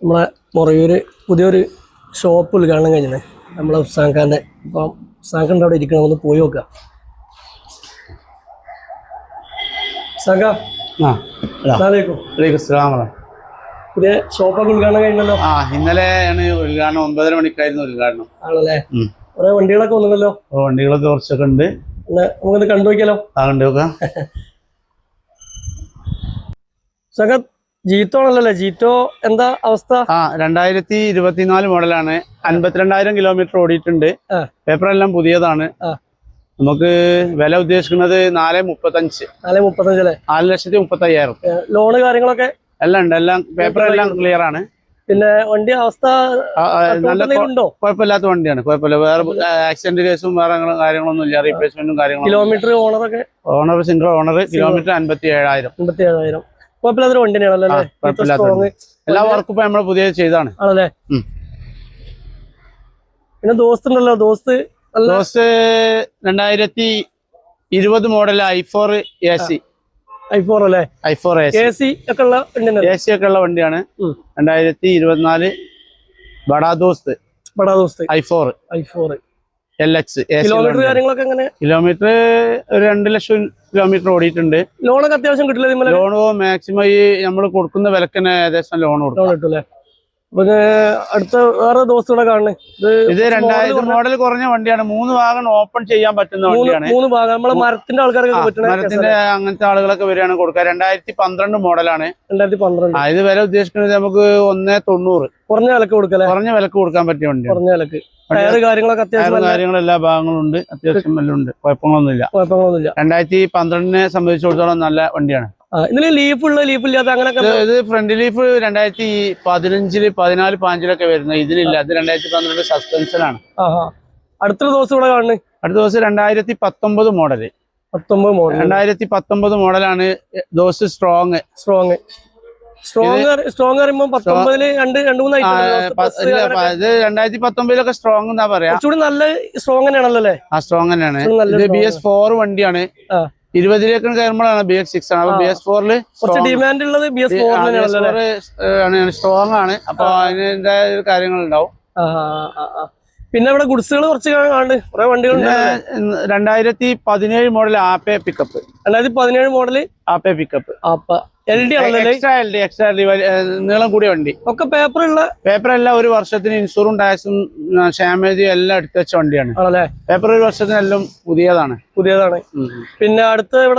നമ്മളെ മൊറയൂര് പുതിയൊരു ഷോപ്പ് ഉദ്ഘാടനം കഴിഞ്ഞത് നമ്മളെ ഉസ്സാഖാൻ്റെ. അപ്പം ഉസ്സാഖുണ്ട് അവിടെ ഇരിക്കണം, ഒന്ന് പോയി നോക്കാം. പുതിയ ഷോപ്പൊക്കെ ഉദ്ഘാടനം കഴിഞ്ഞല്ലോ. ഇന്നലെയാണ് ഉദ്ഘാടനം. 9:30 മണിക്കായിരുന്നു ഉദ്ഘാടനം. ആണല്ലേ? കുറെ വണ്ടികളൊക്കെ വന്നല്ലോ. വണ്ടികളൊക്കെ കുറച്ചൊക്കെ ഉണ്ട്. നമുക്കൊന്ന് കണ്ടു നോക്കിയാലോ? കണ്ടുനോക്കാം. ജീറ്റോ ആണല്ലോ. ജീറ്റോ എന്താ അവസ്ഥ? 2024 മോഡലാണ്. 52,000 കിലോമീറ്റർ ഓടിയിട്ടുണ്ട്. പേപ്പറെല്ലാം പുതിയതാണ്. നമുക്ക് വില ഉദ്ദേശിക്കുന്നത് 4,35. 4,35 അല്ലേ? 4,35,000. ലോണ് കാര്യങ്ങളൊക്കെ എല്ലാം ഉണ്ട്. എല്ലാം പേപ്പറെല്ലാം ക്ലിയർ ആണ്. പിന്നെ വണ്ടി അവസ്ഥ ഉണ്ടോ? കുഴപ്പമില്ലാത്ത വണ്ടിയാണ്. കുഴപ്പമില്ല. വേറെ ആക്സിഡന്റ് കേസും വേറെ കാര്യങ്ങളൊന്നും ഇല്ല. റീപ്ലേസ്മെന്റും കാര്യങ്ങളും. കിലോമീറ്റർ ഓണറൊക്കെ? Owner single owner. കിലോമീറ്റർ 57,000. 57,000. കുഴപ്പമില്ലാത്തൊരു വണ്ടി തന്നെയാണല്ലോ. എല്ലാ വർക്കും ഇപ്പൊ നമ്മള് പുതിയ ചെയ്താണ്. ആണല്ലേ? പിന്നെ ദോസ്ത് ഉണ്ടല്ലോ. ദോസ്ത് 2020 മോഡൽ i4 AC. i4 അല്ലേ? i4 AC ഒക്കെ ഉള്ള വണ്ടി. AC ഒക്കെ ഉള്ള വണ്ടിയാണ്. 2024 Bada Dost i4 LX. Kilometre കാര്യങ്ങളൊക്കെ എങ്ങനെ? കിലോമീറ്റർ 2 ലക്ഷം കിലോമീറ്റർ ഓടിയിട്ടുണ്ട്. ലോണൊക്കെ അത്യാവശ്യം കിട്ടില്ല? ലോൺ മാക്സിമം ഈ നമ്മൾ കൊടുക്കുന്ന വിലക്കന്നെ ഏകദേശം ലോൺ കിട്ടൂല്ലേ? അടുത്ത വേറെ ദോസ്തുകളെ കാണുന്നത് ഇത് 2000 മോഡൽ കുറഞ്ഞ വണ്ടിയാണ്. 3 ഭാഗം ഓപ്പൺ ചെയ്യാൻ പറ്റുന്ന വണ്ടിയാണ്. 3 ഭാഗം നമ്മളെ മരത്തിന്റെ ആൾക്കാർക്ക് മരത്തിന്റെ അങ്ങനത്തെ ആളുകളൊക്കെ വരികയാണ് കൊടുക്കുക. 2012 മോഡലാണ്. 2012. ഇത് വില ഉദ്ദേശിക്കുന്നത് നമുക്ക് 1,90. കുറഞ്ഞ വിലക്ക് കൊടുക്കല്ലേ? കുറഞ്ഞ വിലക്ക് കൊടുക്കാൻ പറ്റിയ വണ്ടി. കുറഞ്ഞ വിലക്ക് കാര്യങ്ങളൊക്കെ അത്യാവശ്യം കാര്യങ്ങൾ എല്ലാ ഭാഗങ്ങളും ഉണ്ട്. അത്യാവശ്യം എല്ലാം ഉണ്ട്. കുഴപ്പങ്ങളൊന്നുമില്ല. 2012 സംബന്ധിച്ചിടത്തോളം നല്ല വണ്ടിയാണ്. ഇതില് ലീഫ് ഉള്ള ലീഫ് ഇല്ലാത്ത അങ്ങനെയൊക്കെ? ഇത് ഫ്രണ്ട് ലീഫ് 2015, 14, 15 വരുന്നത്. ഇതിലില്ല. ഇത് 2012 സസ്പെൻഷനാണ്. അടുത്ത ദിവസം ഇവിടെ കാണുന്നത്? അടുത്ത ദിവസം 2019 മോഡല്. 2019 മോഡലാണ്. ദോസ് സ്ട്രോങ് പറയുമ്പോ 19 ഇത് 2019 സ്ട്രോങ് എന്നാ പറയാ. നല്ല സ്ട്രോങ് തന്നെയാണല്ലോ അല്ലേ? സ്ട്രോങ് തന്നെയാണ്. ഇത് BS4 വണ്ടിയാണ്. 20 കയറുമ്പോഴാണ് BS6 ആണ്. അപ്പൊ BS4 ഡിമാൻഡ് ഉള്ളത് സ്ട്രോങ് ആണ്. അപ്പൊ അതിന്റെ കാര്യങ്ങൾ ഉണ്ടാവും. പിന്നെ ഇവിടെ ഗുഡ്സുകൾ കുറച്ച് കാണുന്നുണ്ട്. കുറെ വണ്ടികൾ. 2017 model ആപ്പേ pickup. 2017 model ആപ്പേ pickup. Extra നീളം കൂടിയ വണ്ടി. ഒക്കെ പേപ്പറെല്ലാം 1 വർഷത്തിന് ഇൻഷുറും ടാക്സും ഷാമേജും എല്ലാം എടുത്തു വെച്ച വണ്ടിയാണ്. പേപ്പർ 1 വർഷത്തിനെല്ലാം പുതിയതാണ്. പിന്നെ അടുത്ത ഇവിടെ